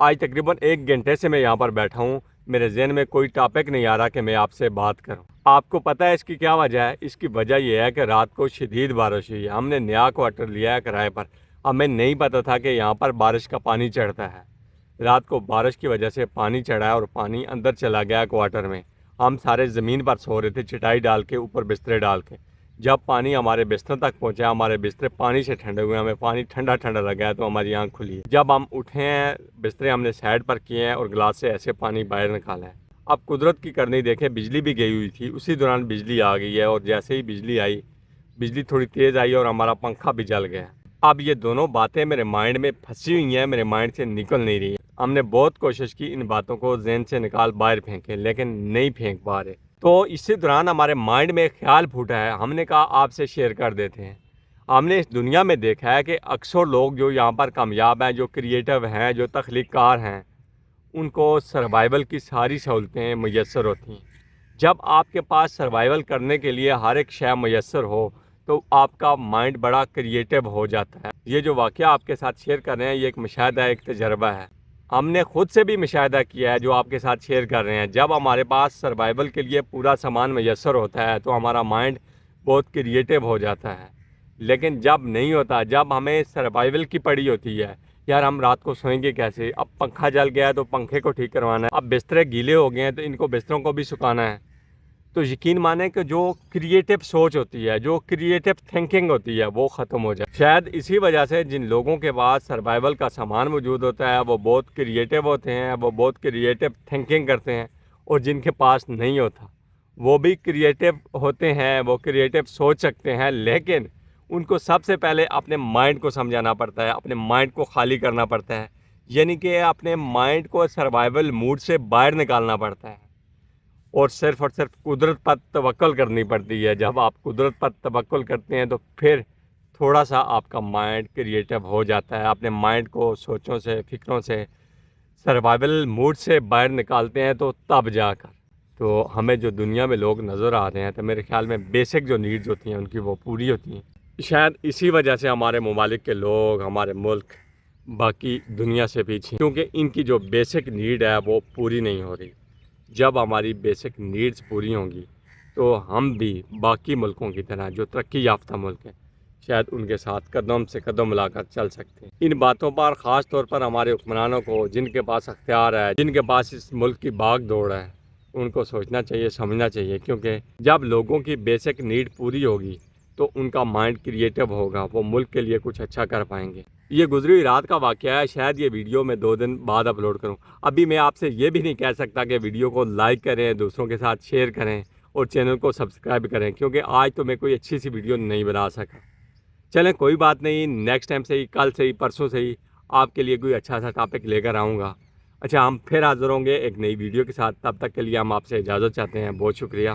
آج تقریباً 1 گھنٹے سے میں یہاں پر بیٹھا ہوں، میرے ذہن میں کوئی ٹاپک نہیں آ رہا کہ میں آپ سے بات کروں۔ آپ کو پتہ ہے اس کی کیا وجہ ہے؟ اس کی وجہ یہ ہے کہ رات کو شدید بارش ہوئی ہے۔ ہم نے نیا کوارٹر لیا ہے کرائے پر، ہمیں نہیں پتہ تھا کہ یہاں پر بارش کا پانی چڑھتا ہے۔ رات کو بارش کی وجہ سے پانی چڑھا ہے اور پانی اندر چلا گیا کوارٹر میں۔ ہم سارے زمین پر سو رہے تھے، چٹائی ڈال کے، اوپر بسترے ڈال کے۔ جب پانی ہمارے بستر تک پہنچا، ہمارے بسترے پانی سے ٹھنڈے ہوئے، ہمیں پانی ٹھنڈا ٹھنڈا لگا ہے تو ہماری آنکھ کھلی ہے۔ جب ہم اٹھے ہیں، بسترے ہم نے سائڈ پر کیے ہیں اور گلاس سے ایسے پانی باہر نکالا ہے۔ اب قدرت کی کرنی دیکھیں، بجلی بھی گئی ہوئی تھی، اسی دوران بجلی آ گئی ہے اور جیسے ہی بجلی آئی، بجلی تھوڑی تیز آئی اور ہمارا پنکھا بھی جل گیا۔ اب یہ دونوں باتیں میرے مائنڈ میں پھنسی ہوئی ہیں، میرے مائنڈ سے نکل نہیں رہی ہیں۔ ہم نے بہت کوشش کی ان باتوں کو ذہن سے نکال باہر پھینکیں، لیکن نہیں پھینک پا رہے۔ تو اسی دوران ہمارے مائنڈ میں ایک خیال پھوٹا ہے، ہم نے کہا آپ سے شیئر کر دیتے ہیں۔ ہم نے اس دنیا میں دیکھا ہے کہ اکثر لوگ جو یہاں پر کامیاب ہیں، جو کریٹو ہیں، جو تخلیق کار ہیں، ان کو سروائیول کی ساری سہولتیں میسر ہوتی ہیں۔ جب آپ کے پاس سروائیول کرنے کے لیے ہر ایک شے میسر ہو تو آپ کا مائنڈ بڑا کریٹو ہو جاتا ہے۔ یہ جو واقعہ آپ کے ساتھ شیئر کر رہے ہیں، یہ ایک مشاہدہ ہے، ایک تجربہ ہے۔ ہم نے خود سے بھی مشاہدہ کیا ہے جو آپ کے ساتھ شیئر کر رہے ہیں۔ جب ہمارے پاس سروائیول کے لیے پورا سامان میسر ہوتا ہے تو ہمارا مائنڈ بہت کریٹو ہو جاتا ہے، لیکن جب نہیں ہوتا، جب ہمیں سروائیول کی پڑی ہوتی ہے، یار ہم رات کو سوئیں گے کیسے؟ اب پنکھا جل گیا ہے تو پنکھے کو ٹھیک کروانا ہے، اب بسترے گیلے ہو گئے ہیں تو ان کو بستروں کو بھی سکھانا ہے۔ تو یقین مانیں کہ جو کریٹو سوچ ہوتی ہے، جو کریٹو تھنکنگ ہوتی ہے، وہ ختم ہو جائے۔ شاید اسی وجہ سے جن لوگوں کے پاس سروائیول کا سامان موجود ہوتا ہے وہ بہت کریٹو ہوتے ہیں، وہ بہت کریٹو تھنکنگ کرتے ہیں، اور جن کے پاس نہیں ہوتا وہ بھی کریٹو ہوتے ہیں، وہ کریٹو سوچ سکتے ہیں، لیکن ان کو سب سے پہلے اپنے مائنڈ کو سمجھانا پڑتا ہے، اپنے مائنڈ کو خالی کرنا پڑتا ہے، یعنی کہ اپنے مائنڈ کو سروائیول موڈ سے باہر نکالنا پڑتا ہے، اور صرف قدرت پر توکل کرنی پڑتی ہے۔ جب آپ قدرت پر توکل کرتے ہیں تو پھر تھوڑا سا آپ کا مائنڈ کریٹو ہو جاتا ہے، اپنے مائنڈ کو سوچوں سے، فکروں سے، سروائیول موڈ سے باہر نکالتے ہیں، تو تب جا کر تو ہمیں جو دنیا میں لوگ نظر آ رہے ہیں تو میرے خیال میں بیسک جو نیڈز ہوتی ہیں ان کی وہ پوری ہوتی ہیں۔ شاید اسی وجہ سے ہمارے ممالک کے لوگ، ہمارے ملک باقی دنیا سے پیچھے، کیونکہ ان کی جو بیسک نیڈ ہے وہ پوری نہیں ہو رہی۔ جب ہماری بیسک نیڈز پوری ہوں گی تو ہم بھی باقی ملکوں کی طرح، جو ترقی یافتہ ملک ہیں، شاید ان کے ساتھ قدم سے قدم ملا کر چل سکتے ہیں۔ ان باتوں پر خاص طور پر ہمارے حکمرانوں کو، جن کے پاس اختیار ہے، جن کے پاس اس ملک کی بھاگ دوڑ ہے، ان کو سوچنا چاہیے، سمجھنا چاہیے، کیونکہ جب لوگوں کی بیسک نیڈ پوری ہوگی تو ان کا مائنڈ کریٹو ہوگا، وہ ملک کے لیے کچھ اچھا کر پائیں گے۔ یہ گزری ہوئی رات کا واقعہ ہے، شاید یہ ویڈیو میں 2 دن بعد اپلوڈ کروں۔ ابھی میں آپ سے یہ بھی نہیں کہہ سکتا کہ ویڈیو کو لائک کریں، دوسروں کے ساتھ شیئر کریں اور چینل کو سبسکرائب کریں، کیونکہ آج تو میں کوئی اچھی سی ویڈیو نہیں بنا سکا۔ چلیں کوئی بات نہیں، نیکسٹ ٹائم سے ہی، کل سے ہی، پرسوں سے ہی آپ کے لیے کوئی اچھا سا ٹاپک لے کر آؤں گا۔ اچھا، ہم پھر حاضر ہوں گے ایک نئی ویڈیو کے ساتھ، تب تک کے لیے ہم آپ سے اجازت چاہتے ہیں۔ بہت شکریہ۔